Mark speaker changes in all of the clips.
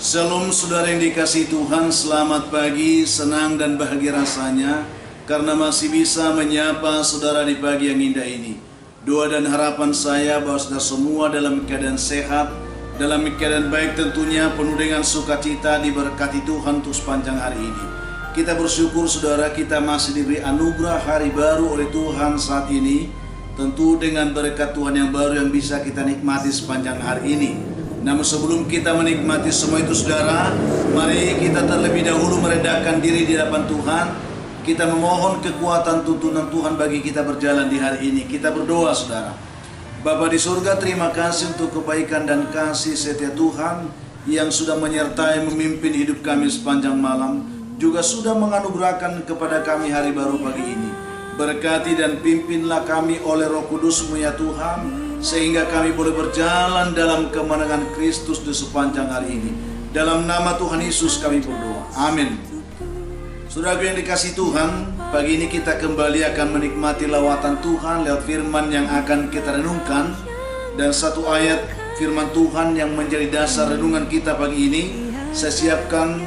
Speaker 1: Shalom saudara yang dikasihi Tuhan, selamat pagi, senang dan bahagia rasanya karena masih bisa menyapa saudara di pagi yang indah ini. Doa dan harapan saya bahwa saudara semua dalam keadaan sehat, dalam keadaan baik tentunya, penuh dengan sukacita, diberkati Tuhan untuk sepanjang hari ini. Kita bersyukur saudara, kita masih diberi anugerah hari baru oleh Tuhan saat ini, tentu dengan berkat Tuhan yang baru yang bisa kita nikmati sepanjang hari ini. Namun sebelum kita menikmati semua itu saudara, mari kita terlebih dahulu merendahkan diri di hadapan Tuhan. Kita memohon kekuatan tuntunan Tuhan bagi kita berjalan di hari ini. Kita berdoa saudara. Bapa di surga, terima kasih untuk kebaikan dan kasih setia Tuhan yang sudah menyertai memimpin hidup kami sepanjang malam, juga sudah menganugerahkan kepada kami hari baru pagi ini. Berkati dan pimpinlah kami oleh Roh Kudus-Mu ya Tuhan, sehingga kami boleh berjalan dalam kemenangan Kristus di sepanjang hari ini. Dalam nama Tuhan Yesus kami berdoa. Amin. Saudara yang dikasihi Tuhan, pagi ini kita kembali akan menikmati lawatan Tuhan lewat firman yang akan kita renungkan. Dan satu ayat firman Tuhan yang menjadi dasar renungan kita pagi ini, saya siapkan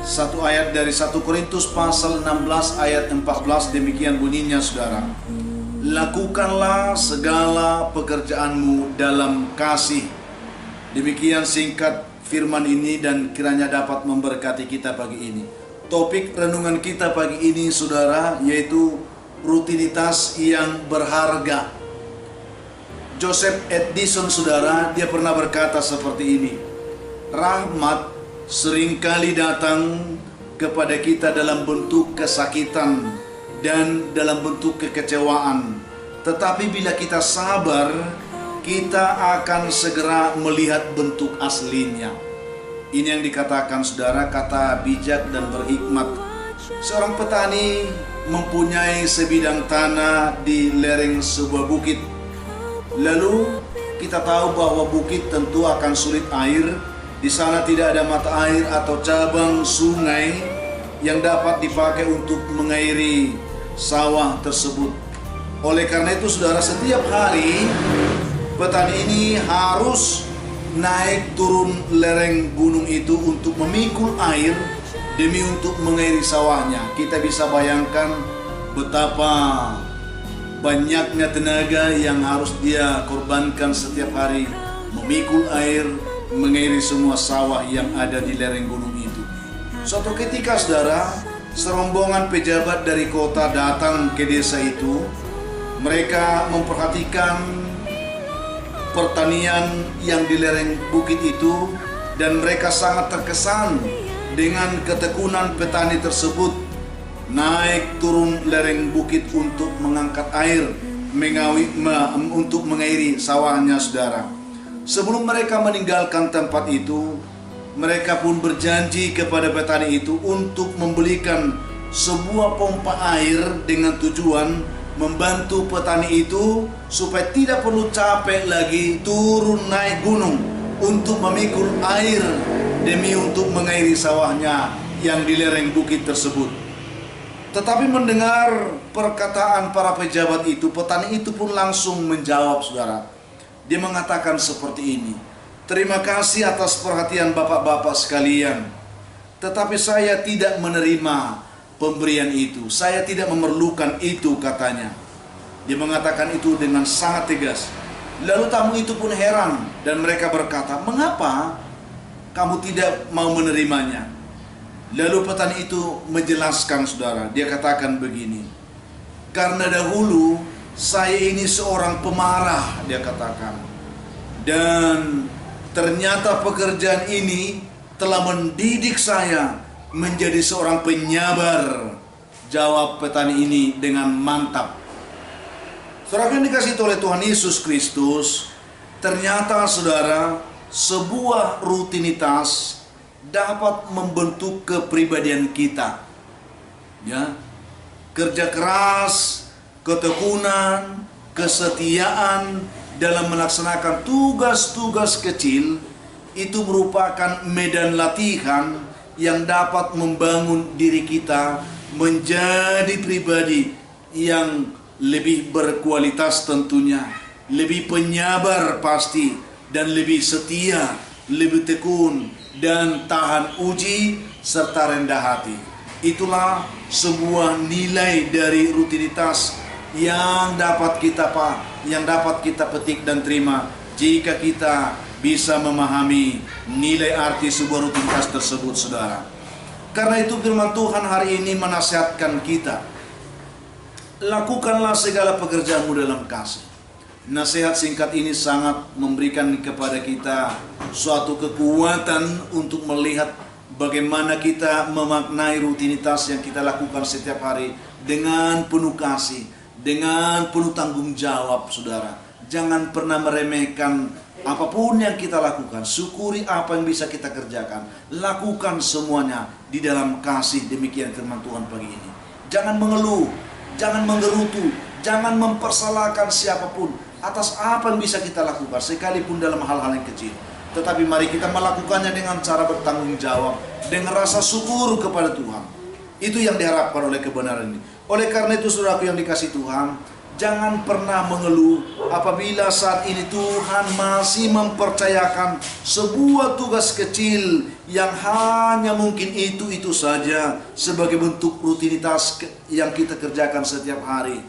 Speaker 1: satu ayat dari 1 Korintus pasal 16 ayat 14, demikian bunyinya saudara. Lakukanlah segala pekerjaanmu dalam kasih. Demikian singkat firman ini dan kiranya dapat memberkati kita pagi ini. Topik renungan kita pagi ini saudara, yaitu rutinitas yang berharga. Joseph Edison saudara, dia pernah berkata seperti ini. Rahmat seringkali datang kepada kita dalam bentuk kesakitan dan dalam bentuk kekecewaan. Tetapi bila kita sabar, kita akan segera melihat bentuk aslinya. Ini yang dikatakan saudara, kata bijak dan berhikmat. Seorang petani mempunyai sebidang tanah di lereng sebuah bukit. Lalu kita tahu bahwa bukit tentu akan sulit air. Di sana tidak ada mata air atau cabang sungai yang dapat dipakai untuk mengairi sawah tersebut. Oleh karena itu saudara, setiap hari petani ini harus naik turun lereng gunung itu untuk memikul air demi untuk mengairi sawahnya. Kita bisa bayangkan betapa banyaknya tenaga yang harus dia korbankan setiap hari memikul air, mengairi semua sawah yang ada di lereng gunung itu. Suatu ketika saudara, serombongan pejabat dari kota datang ke desa itu. Mereka memperhatikan pertanian yang di lereng bukit itu, dan mereka sangat terkesan dengan ketekunan petani tersebut naik turun lereng bukit untuk mengangkat air, untuk mengairi sawahnya saudara. Sebelum mereka meninggalkan tempat itu, mereka pun berjanji kepada petani itu untuk membelikan sebuah pompa air dengan tujuan membantu petani itu supaya tidak perlu capek lagi turun naik gunung untuk memikul air demi untuk mengairi sawahnya yang di lereng bukit tersebut. Tetapi mendengar perkataan para pejabat itu, petani itu pun langsung menjawab saudara. Dia mengatakan seperti ini. Terima kasih atas perhatian bapak-bapak sekalian, tetapi saya tidak menerima pemberian itu. Saya tidak memerlukan itu, katanya. Dia mengatakan itu dengan sangat tegas. Lalu tamu itu pun heran dan mereka berkata, mengapa kamu tidak mau menerimanya? Lalu petani itu menjelaskan saudara. Dia katakan begini. Karena dahulu saya ini seorang pemarah, dia katakan. Dan ternyata pekerjaan ini telah mendidik saya menjadi seorang penyabar, jawab petani ini dengan mantap. Saudara yang dikasihi oleh Tuhan Yesus Kristus, ternyata saudara, sebuah rutinitas dapat membentuk kepribadian kita. Ya, kerja keras, ketekunan, kesetiaan dalam melaksanakan tugas-tugas kecil itu merupakan medan latihan yang dapat membangun diri kita menjadi pribadi yang lebih berkualitas tentunya, lebih penyabar pasti, dan lebih setia, lebih tekun dan tahan uji serta rendah hati. Itulah sebuah nilai dari rutinitas yang dapat kita petik dan terima jika kita bisa memahami nilai arti sebuah rutinitas tersebut, saudara. Karena itu firman Tuhan hari ini menasihatkan kita, lakukanlah segala pekerjaanmu dalam kasih. Nasihat singkat ini sangat memberikan kepada kita suatu kekuatan untuk melihat bagaimana kita memaknai rutinitas yang kita lakukan setiap hari dengan penuh kasih, dengan penuh tanggung jawab, saudara. Jangan pernah meremehkan apapun yang kita lakukan. Syukuri apa yang bisa kita kerjakan. Lakukan semuanya di dalam kasih. Demikian firman Tuhan pagi ini. Jangan mengeluh, jangan menggerutu, jangan mempersalahkan siapapun atas apa yang bisa kita lakukan, sekalipun dalam hal-hal yang kecil. Tetapi mari kita melakukannya dengan cara bertanggung jawab, dengan rasa syukur kepada Tuhan. Itu yang diharapkan oleh kebenaran ini. Oleh karena itu, saudaraku yang dikasihi Tuhan, jangan pernah mengeluh apabila saat ini Tuhan masih mempercayakan sebuah tugas kecil yang hanya mungkin itu saja sebagai bentuk rutinitas yang kita kerjakan setiap hari.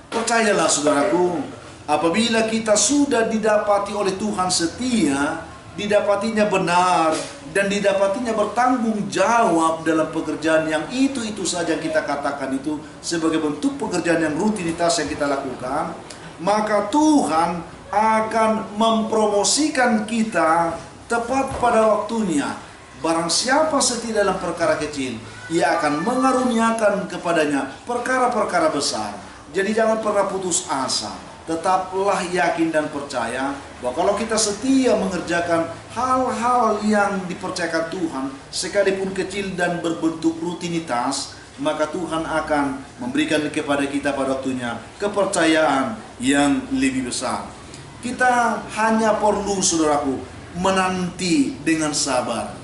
Speaker 1: Percayalah, saudaraku, apabila kita sudah didapati oleh Tuhan setia, didapatinya benar, dan didapatinya bertanggung jawab dalam pekerjaan yang itu saja kita katakan itu sebagai bentuk pekerjaan yang rutinitas yang kita lakukan, maka Tuhan akan mempromosikan kita tepat pada waktunya. Barang siapa setia dalam perkara kecil, Ia akan mengaruniakan kepadanya perkara-perkara besar. Jadi jangan pernah putus asa. Tetaplah yakin dan percaya bahwa kalau kita setia mengerjakan hal-hal yang dipercayakan Tuhan, sekalipun kecil dan berbentuk rutinitas, maka Tuhan akan memberikan kepada kita pada waktunya kepercayaan yang lebih besar. Kita hanya perlu, saudaraku, menanti dengan sabar.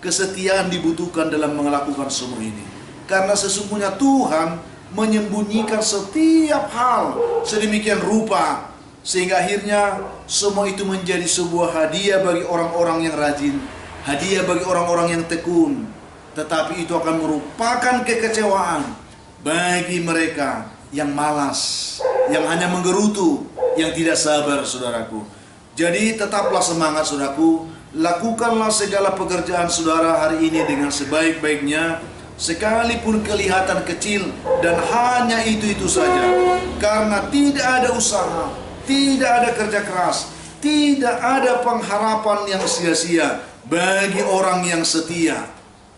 Speaker 1: Kesetiaan dibutuhkan dalam melakukan semua ini, karena sesungguhnya Tuhan menyembunyikan setiap hal sedemikian rupa sehingga akhirnya semua itu menjadi sebuah hadiah bagi orang-orang yang rajin, hadiah bagi orang-orang yang tekun. Tetapi itu akan merupakan kekecewaan bagi mereka yang malas, yang hanya menggerutu, yang tidak sabar, saudaraku. Jadi tetaplah semangat, saudaraku. Lakukanlah segala pekerjaan saudara hari ini dengan sebaik-baiknya, sekalipun kelihatan kecil dan hanya itu saja. Karena tidak ada usaha, tidak ada kerja keras, tidak ada pengharapan yang sia-sia bagi orang yang setia.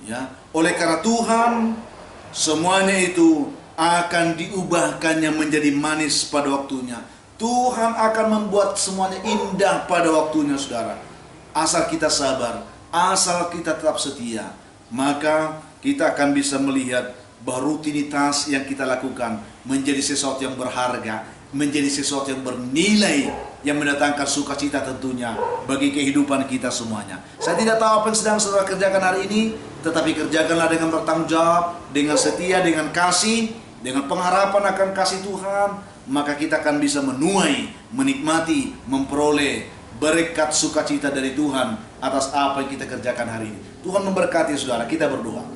Speaker 1: Ya, oleh karena Tuhan, semuanya itu akan diubahkannya menjadi manis pada waktunya. Tuhan akan membuat semuanya indah pada waktunya, saudara. Asal kita sabar, asal kita tetap setia, maka kita akan bisa melihat bahwa rutinitas yang kita lakukan menjadi sesuatu yang berharga, menjadi sesuatu yang bernilai, yang mendatangkan sukacita tentunya bagi kehidupan kita semuanya. Saya tidak tahu apa yang sedang saudara kerjakan hari ini, tetapi kerjakanlah dengan bertanggung jawab, dengan setia, dengan kasih, dengan pengharapan akan kasih Tuhan. Maka kita akan bisa menuai, menikmati, memperoleh berkat sukacita dari Tuhan atas apa yang kita kerjakan hari ini. Tuhan memberkati saudara. Kita berdoa.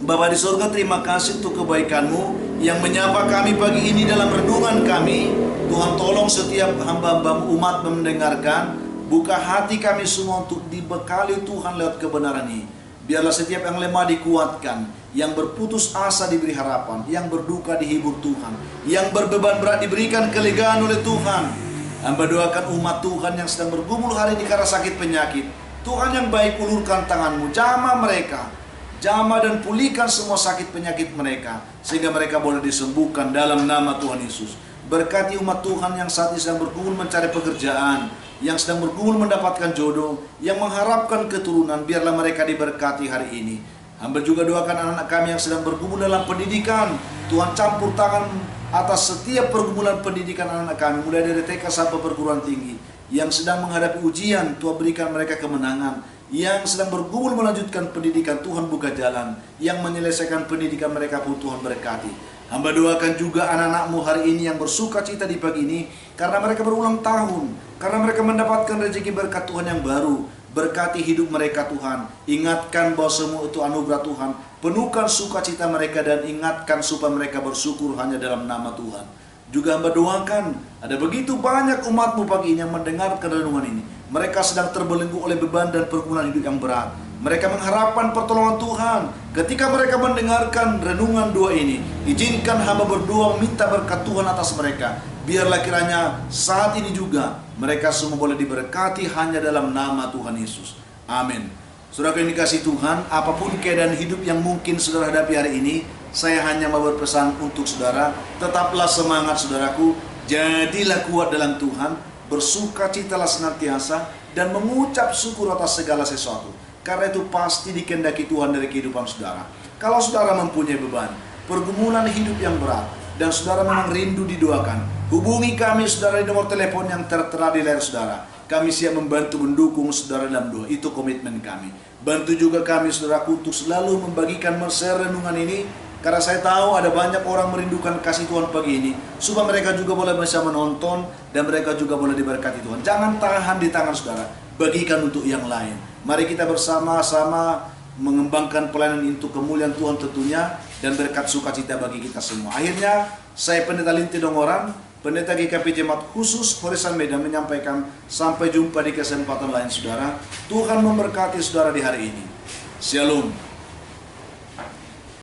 Speaker 1: Bapa di surga, terima kasih untuk kebaikan-Mu yang menyapa kami pagi ini dalam renungan kami. Tuhan, tolong setiap hamba-hamba umat mendengarkan, buka hati kami semua untuk dibekali Tuhan lewat kebenaran ini. Biarlah setiap yang lemah dikuatkan, yang berputus asa diberi harapan, yang berduka dihibur Tuhan, yang berbeban berat diberikan kelegaan oleh Tuhan. Hamba doakan umat Tuhan yang sedang bergumul hari ini karena sakit penyakit. Tuhan yang baik, ulurkan tangan-Mu, jamah mereka, jamah dan pulihkan semua sakit penyakit mereka, sehingga mereka boleh disembuhkan dalam nama Tuhan Yesus. Berkati umat Tuhan yang saat ini sedang bergumul mencari pekerjaan, yang sedang bergumul mendapatkan jodoh, yang mengharapkan keturunan, biarlah mereka diberkati hari ini. Hamba juga doakan anak-anak kami yang sedang bergumul dalam pendidikan. Tuhan campur tangan atas setiap pergumulan pendidikan anak-anak kami, mulai dari TK sampai perguruan tinggi. Yang sedang menghadapi ujian, Tuhan berikan mereka kemenangan. Yang sedang bergumul melanjutkan pendidikan, Tuhan buka jalan. Yang menyelesaikan pendidikan mereka pun Tuhan berkati. Hamba doakan juga anak-anak-Mu hari ini yang bersuka cita di pagi ini, karena mereka berulang tahun, karena mereka mendapatkan rezeki berkat Tuhan yang baru. Berkati hidup mereka Tuhan. Ingatkan bahwa semua itu anugerah Tuhan. Penuhkan sukacita mereka dan ingatkan supaya mereka bersyukur hanya dalam nama Tuhan. Juga hamba doakan, ada begitu banyak umat-Mu pagi ini yang mendengarkan renungan ini. Mereka sedang terbelenggu oleh beban dan pergumulan hidup yang berat. Mereka mengharapkan pertolongan Tuhan. Ketika mereka mendengarkan renungan doa ini, izinkan hamba berdoa minta berkat Tuhan atas mereka. Biarlah kiranya saat ini juga mereka semua boleh diberkati hanya dalam nama Tuhan Yesus. Amin. Saudara yang dikasihi Tuhan, apapun keadaan hidup yang mungkin saudara hadapi hari ini, saya hanya mau berpesan untuk saudara, tetaplah semangat saudaraku, jadilah kuat dalam Tuhan, bersukacitalah senantiasa, dan mengucap syukur atas segala sesuatu. Karena itu pasti dikehendaki Tuhan dari kehidupan saudara. Kalau saudara mempunyai beban, pergumulan hidup yang berat, dan saudara memang rindu didoakan, hubungi kami saudara di nomor telepon yang tertera di layar saudara. Kami siap membantu mendukung saudara dalam doa. Itu komitmen kami. Bantu juga kami saudaraku untuk selalu membagikan share renungan ini, karena saya tahu ada banyak orang merindukan kasih Tuhan pagi ini, supaya mereka juga boleh bisa menonton dan mereka juga boleh diberkati Tuhan. Jangan tahan di tangan saudara, bagikan untuk yang lain. Mari kita bersama-sama mengembangkan pelayanan untuk kemuliaan Tuhan tentunya, dan berkat sukacita bagi kita semua. Akhirnya, saya Pendeta Linti Dongoran, Pendeta GKP Jemaat Khusus Horizon Medan menyampaikan, sampai jumpa di kesempatan lain saudara. Tuhan memberkati saudara di hari ini. Shalom.